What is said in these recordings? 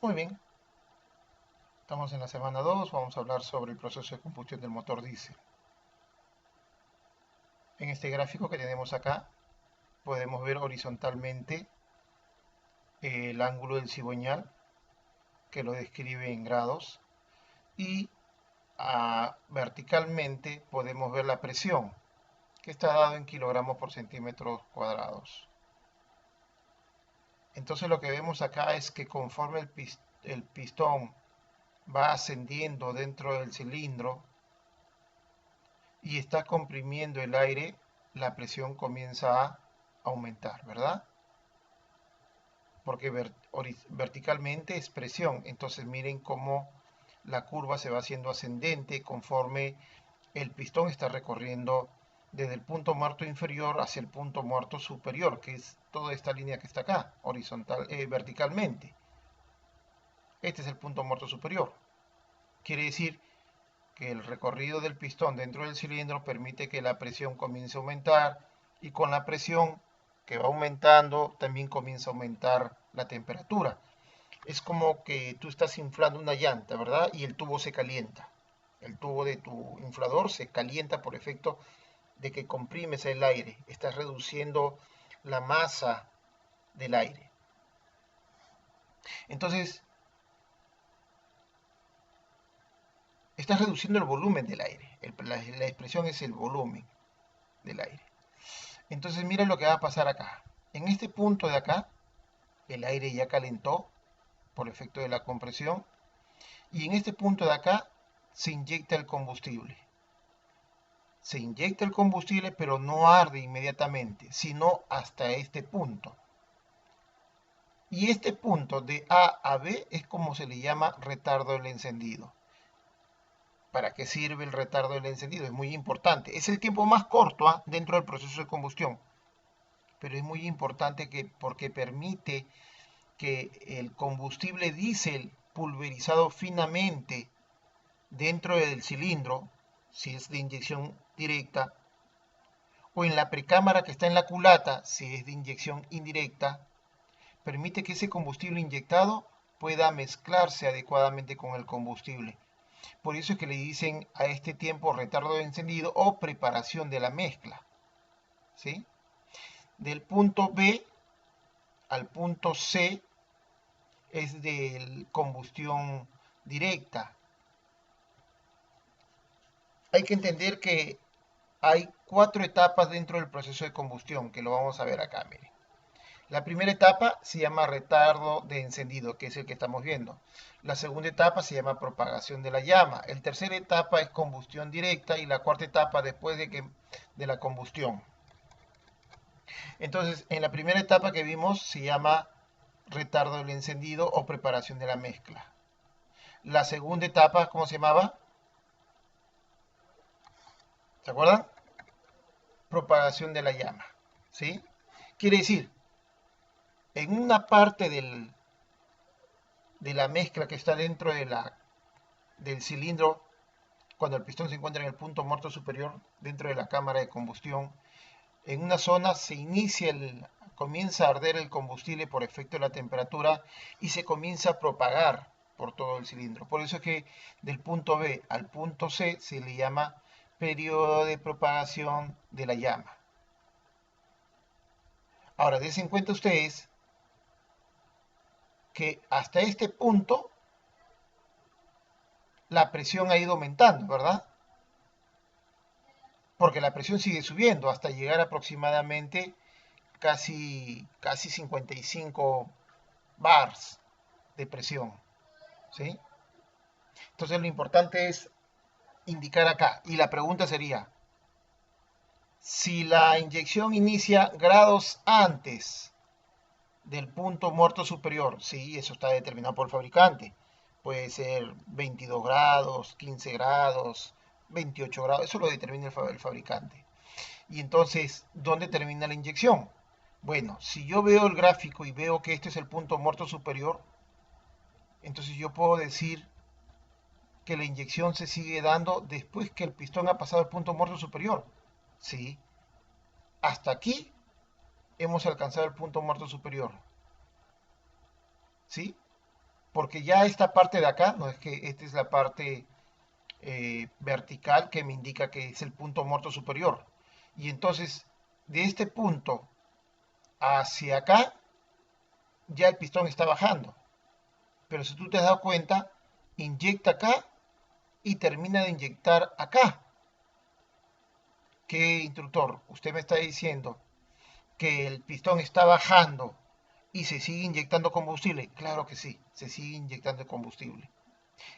Muy bien, estamos en la semana 2. Vamos a hablar sobre el proceso de combustión del motor diésel. En este gráfico que tenemos acá, podemos ver horizontalmente el ángulo del cigüeñal, que lo describe en grados, y verticalmente podemos ver la presión, que está dado en kilogramos por centímetros cuadrados. Entonces lo que vemos acá es que conforme el pistón va ascendiendo dentro del cilindro y está comprimiendo el aire, la presión comienza a aumentar, ¿verdad? Porque verticalmente es presión. Entonces miren cómo la curva se va haciendo ascendente conforme el pistón está recorriendo desde el punto muerto inferior hacia el punto muerto superior, que es toda esta línea que está acá, verticalmente. Este es el punto muerto superior. Quiere decir que el recorrido del pistón dentro del cilindro permite que la presión comience a aumentar, y con la presión que va aumentando también comienza a aumentar la temperatura. Es como que tú estás inflando una llanta, ¿verdad? Y el tubo se calienta. El tubo de tu inflador se calienta por efecto de que comprimes el aire. Estás reduciendo la masa del aire. Entonces, estás reduciendo el volumen del aire. La expresión es el volumen del aire. Entonces mira lo que va a pasar acá. En este punto de acá, el aire ya calentó por efecto de la compresión. Y en este punto de acá se inyecta el combustible. Se inyecta el combustible, pero no arde inmediatamente, sino hasta este punto. Y este punto de A a B es como se le llama retardo del encendido. ¿Para qué sirve el retardo del encendido? Es muy importante. Es el tiempo más corto dentro del proceso de combustión, pero es muy importante porque permite que el combustible diésel pulverizado finamente dentro del cilindro, si es de inyección directa, o en la precámara que está en la culata, si es de inyección indirecta, permite que ese combustible inyectado pueda mezclarse adecuadamente con el combustible. Por eso es que le dicen a este tiempo retardo de encendido o preparación de la mezcla, ¿sí? Del punto B al punto C es de combustión directa. Hay que entender que hay 4 etapas dentro del proceso de combustión, que lo vamos a ver acá, miren. La primera etapa se llama retardo de encendido, que es el que estamos viendo. La segunda etapa se llama propagación de la llama. La tercera etapa es combustión directa, y la cuarta etapa después de la combustión. Entonces, en la primera etapa que vimos se llama retardo del encendido o preparación de la mezcla. La segunda etapa, ¿cómo se llamaba? ¿Se acuerdan? Propagación de la llama, ¿sí? Quiere decir, en una parte de la mezcla que está dentro del cilindro, cuando el pistón se encuentra en el punto muerto superior dentro de la cámara de combustión, en una zona comienza a arder el combustible por efecto de la temperatura y se comienza a propagar por todo el cilindro. Por eso es que del punto B al punto C se le llama periodo de propagación de la llama. Ahora, dense en cuenta ustedes que hasta este punto la presión ha ido aumentando, ¿verdad? Porque la presión sigue subiendo hasta llegar aproximadamente casi 55 bars de presión, ¿sí? Entonces lo importante es indicar acá, y la pregunta sería, si la inyección inicia grados antes del punto muerto superior, sí, eso está determinado por el fabricante, puede ser 22 grados, 15 grados, 28 grados, eso lo determina el fabricante. Y entonces, ¿dónde termina la inyección? Bueno, si yo veo el gráfico y veo que este es el punto muerto superior, entonces yo puedo decir que la inyección se sigue dando después que el pistón ha pasado el punto muerto superior. Sí, hasta aquí hemos alcanzado el punto muerto superior. ¿Sí? porque ya esta parte de acá, no es que esta es la parte vertical que me indica que es el punto muerto superior. Y entonces, de este punto hacia acá, ya el pistón está bajando. Pero si tú te has dado cuenta, inyecta acá y termina de inyectar acá. ¿Qué, instructor? Usted me está diciendo que el pistón está bajando y se sigue inyectando combustible. Claro que sí, se sigue inyectando combustible.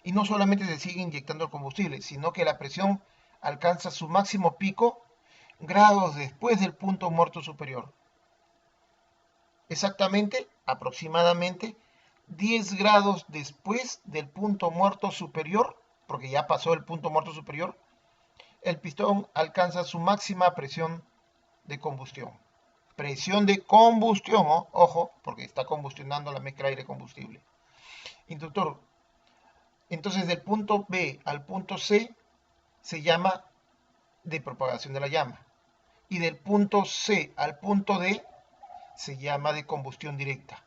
Y no solamente se sigue inyectando el combustible, sino que la presión alcanza su máximo pico grados después del punto muerto superior. Exactamente, aproximadamente 10 grados después del punto muerto superior, porque ya pasó el punto muerto superior, el pistón alcanza su máxima presión de combustión. Presión de combustión, ojo, porque está combustionando la mezcla aire-combustible. Instructor, entonces del punto B al punto C se llama de propagación de la llama. Y del punto C al punto D se llama de combustión directa.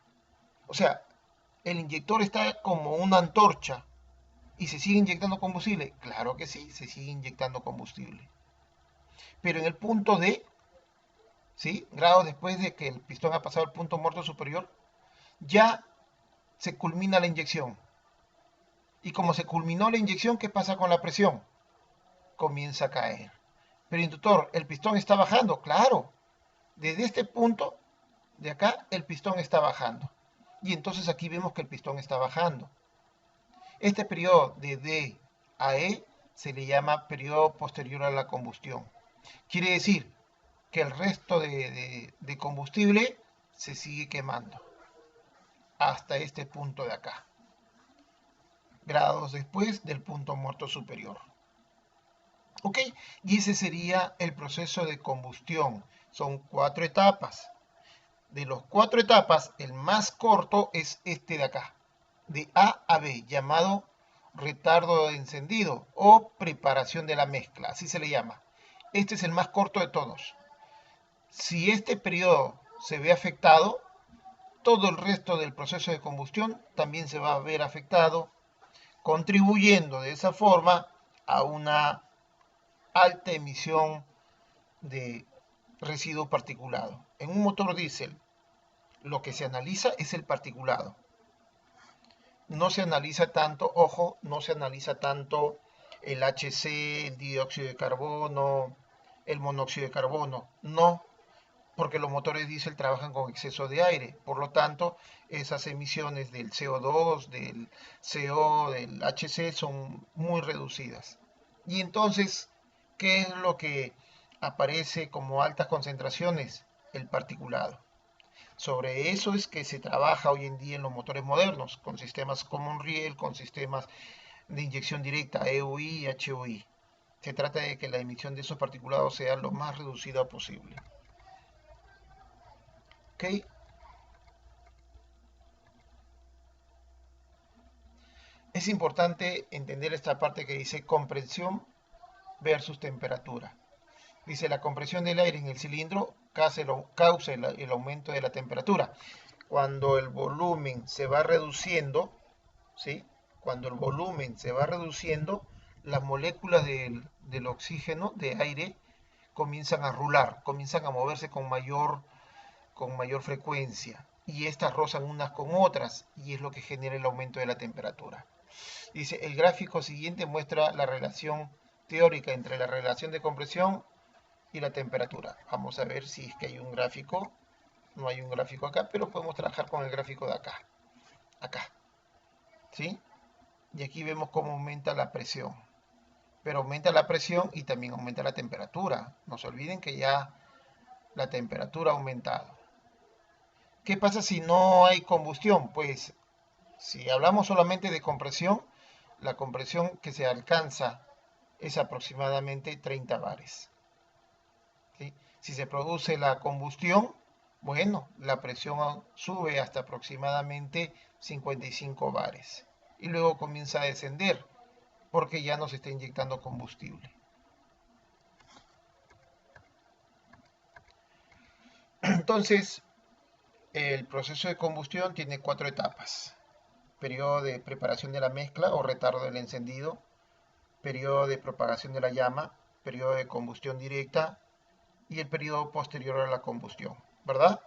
O sea, el inyector está como una antorcha y se sigue inyectando combustible. Claro que sí, se sigue inyectando combustible. Pero en el punto D, ¿sí? Grados después de que el pistón ha pasado el punto muerto superior, ya se culmina la inyección. Y como se culminó la inyección, ¿qué pasa con la presión? Comienza a caer. Pero instructor, ¿el pistón está bajando? Claro. Desde este punto de acá, el pistón está bajando. Y entonces aquí vemos que el pistón está bajando. Este periodo de D a E se le llama periodo posterior a la combustión. Quiere decir que el resto de combustible se sigue quemando hasta este punto de acá, grados después del punto muerto superior. ¿Ok? Y ese sería el proceso de combustión. Son 4 etapas. De los 4 etapas, el más corto es este de acá, de A a B, llamado retardo de encendido o preparación de la mezcla, así se le llama. Este es el más corto de todos. Si este periodo se ve afectado, todo el resto del proceso de combustión también se va a ver afectado, contribuyendo de esa forma a una alta emisión de residuo particulado. En un motor diésel, lo que se analiza es el particulado. No se analiza tanto, ojo, no se analiza tanto el HC, el dióxido de carbono, el monóxido de carbono. No, porque los motores diésel trabajan con exceso de aire. Por lo tanto, esas emisiones del CO2, del CO, del HC son muy reducidas. Y entonces, ¿qué es lo que aparece como altas concentraciones? El particulado. Sobre eso es que se trabaja hoy en día en los motores modernos, con sistemas common rail, con sistemas de inyección directa, EUI y HUI. Se trata de que la emisión de esos particulados sea lo más reducida posible. ¿Ok? Es importante entender esta parte que dice compresión versus temperatura. Dice la compresión del aire en el cilindro causa el aumento de la temperatura. Cuando el volumen se va reduciendo, ¿sí? Cuando el volumen se va reduciendo, las moléculas del oxígeno, de aire, comienzan a rular, comienzan a moverse con mayor frecuencia. Y estas rozan unas con otras y es lo que genera el aumento de la temperatura. Dice, el gráfico siguiente muestra la relación teórica entre la relación de compresión y la temperatura. Vamos a ver si es que hay un gráfico. No hay un gráfico acá, pero podemos trabajar con el gráfico de acá. Acá. ¿Sí? Y aquí vemos cómo aumenta la presión. Pero aumenta la presión y también aumenta la temperatura. No se olviden que ya la temperatura ha aumentado. ¿Qué pasa si no hay combustión? Pues si hablamos solamente de compresión, la compresión que se alcanza es aproximadamente 30 bares. ¿Sí? Si se produce la combustión, bueno, la presión sube hasta aproximadamente 55 bares. Y luego comienza a descender porque ya no se está inyectando combustible. Entonces, el proceso de combustión tiene 4 etapas. periodo de preparación de la mezcla o retardo del encendido, periodo de propagación de la llama, periodo de combustión directa y el periodo posterior a la combustión, ¿verdad?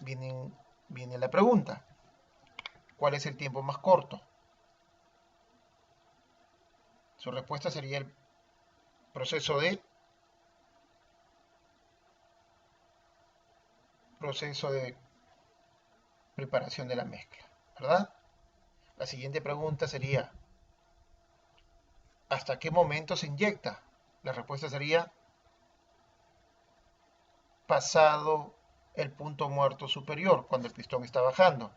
Viene la pregunta, ¿cuál es el tiempo más corto? Su respuesta sería el proceso de preparación de la mezcla, ¿verdad? La siguiente pregunta sería, ¿hasta qué momento se inyecta? La respuesta sería pasado el punto muerto superior, cuando el pistón está bajando,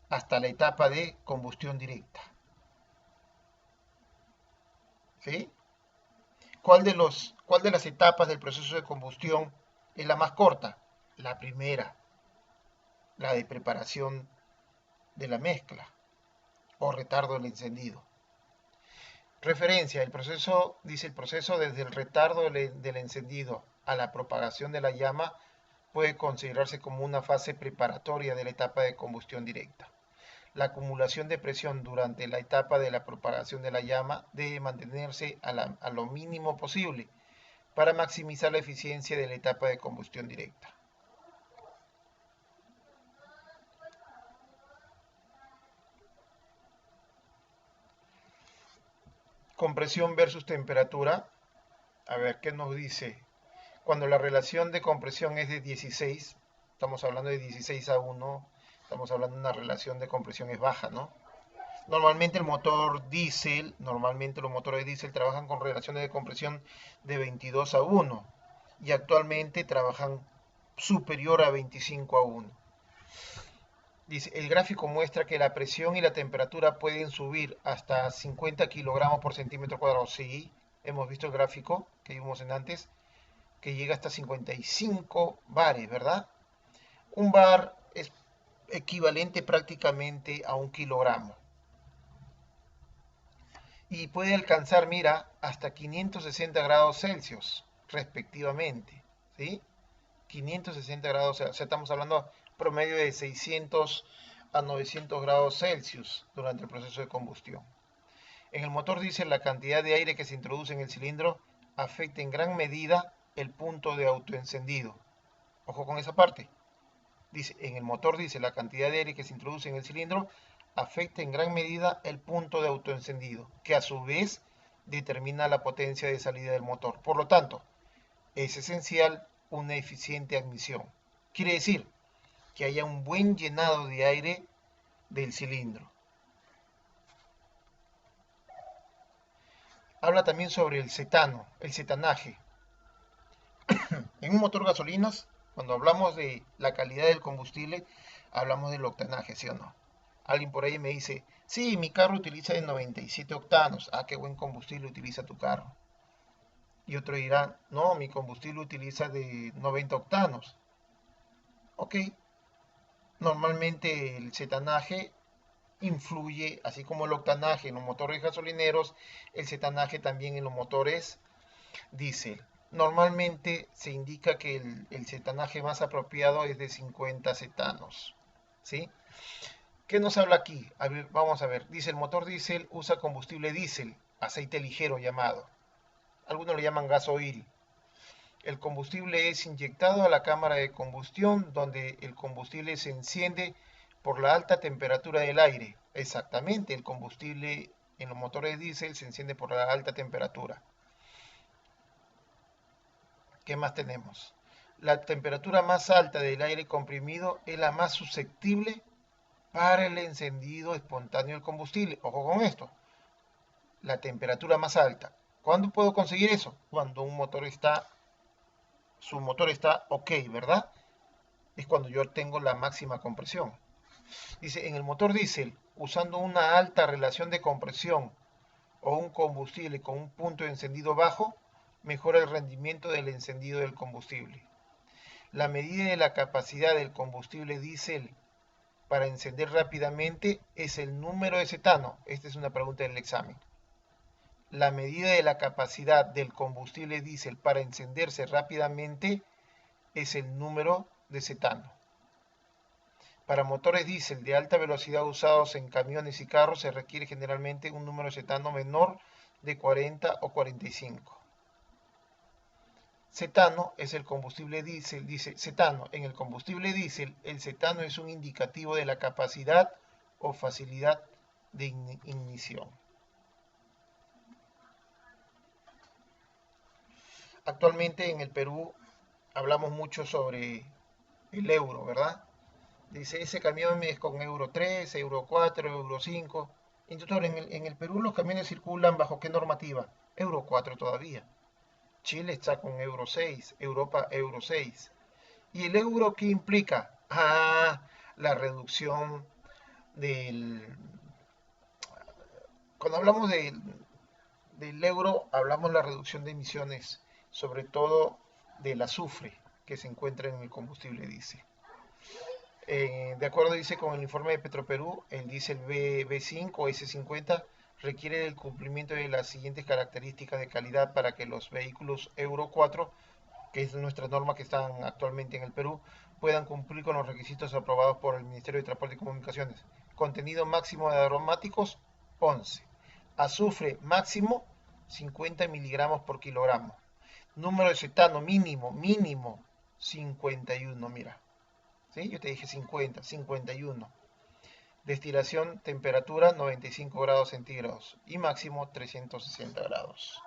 hasta la etapa de combustión directa. ¿Sí? ¿Cuál de las etapas del proceso de combustión es la más corta? La primera, la de preparación de la mezcla o retardo del encendido. Referencia, dice el proceso desde el retardo del encendido a la propagación de la llama puede considerarse como una fase preparatoria de la etapa de combustión directa. La acumulación de presión durante la etapa de la propagación de la llama debe mantenerse a lo mínimo posible para maximizar la eficiencia de la etapa de combustión directa. Compresión versus temperatura. A ver, ¿qué nos dice? Cuando la relación de compresión es de 16, estamos hablando de 16:1, estamos hablando de una relación de compresión es baja, ¿no? Normalmente los motores diésel trabajan con relaciones de compresión de 22:1 y actualmente trabajan superior a 25:1. Dice, el gráfico muestra que la presión y la temperatura pueden subir hasta 50 kilogramos por centímetro cuadrado. Sí, hemos visto el gráfico que vimos en antes, que llega hasta 55 bares, ¿verdad? Un bar es equivalente prácticamente a 1 kilogramo. Y puede alcanzar, mira, hasta 560 grados Celsius, respectivamente, ¿sí? 560 grados, o sea, estamos hablando promedio de 600 a 900 grados Celsius durante el proceso de combustión. En el motor diésel, la cantidad de aire que se introduce en el cilindro afecta en gran medida el punto de autoencendido. Ojo con esa parte. Dice, en el motor diésel, la cantidad de aire que se introduce en el cilindro afecta en gran medida el punto de autoencendido, que a su vez determina la potencia de salida del motor. Por lo tanto, es esencial una eficiente admisión. Quiere decir que haya un buen llenado de aire del cilindro. Habla también sobre el cetano, el cetanaje. En un motor gasolinas, cuando hablamos de la calidad del combustible, hablamos del octanaje, ¿sí o no? Alguien por ahí me dice, sí, mi carro utiliza de 97 octanos. Ah, qué buen combustible utiliza tu carro. Y otro dirá, no, mi combustible utiliza de 90 octanos. Ok, normalmente el cetanaje influye, así como el octanaje en los motores gasolineros, el cetanaje también en los motores diésel. Normalmente se indica que el cetanaje más apropiado es de 50 cetanos. ¿Sí? ¿Qué nos habla aquí? A ver, vamos a ver. Dice, el motor diésel usa combustible diésel, aceite ligero llamado. Algunos lo llaman gasoil. El combustible es inyectado a la cámara de combustión, donde el combustible se enciende por la alta temperatura del aire. Exactamente, el combustible en los motores diésel se enciende por la alta temperatura. ¿Qué más tenemos? La temperatura más alta del aire comprimido es la más susceptible para el encendido espontáneo del combustible. Ojo con esto. La temperatura más alta. ¿Cuándo puedo conseguir eso? Cuando su motor está ok, ¿verdad? Es cuando yo tengo la máxima compresión. Dice, en el motor diésel, usando una alta relación de compresión o un combustible con un punto de encendido bajo, mejora el rendimiento del encendido del combustible. La medida de la capacidad del combustible diésel para encender rápidamente es el número de cetano. Esta es una pregunta del examen. La medida de la capacidad del combustible diésel para encenderse rápidamente es el número de cetano. Para motores diésel de alta velocidad usados en camiones y carros se requiere generalmente un número de cetano menor de 40 o 45. Cetano es el combustible diésel, dice cetano. En el combustible diésel, el cetano es un indicativo de la capacidad o facilidad de ignición. Actualmente en el Perú hablamos mucho sobre el euro, ¿verdad? Dice, ese camión es con Euro 3, Euro 4, Euro 5. Entonces, en el Perú los camiones circulan bajo qué normativa? Euro 4 todavía. Chile está con Euro 6, Europa Euro 6. ¿Y el euro qué implica? La reducción del... Cuando hablamos del euro, hablamos de la reducción de emisiones, sobre todo del azufre que se encuentra en el combustible diésel. De acuerdo, dice, con el informe de Petroperú, el diésel B5 o S50 requiere el cumplimiento de las siguientes características de calidad para que los vehículos Euro 4, que es nuestra norma que están actualmente en el Perú, puedan cumplir con los requisitos aprobados por el Ministerio de Transporte y Comunicaciones. Contenido máximo de aromáticos, 11. Azufre máximo, 50 miligramos por kilogramo. Número de cetano mínimo, 51, mira. ¿Sí? Yo te dije 50, 51. Destilación, temperatura 95 grados centígrados y máximo 360 grados.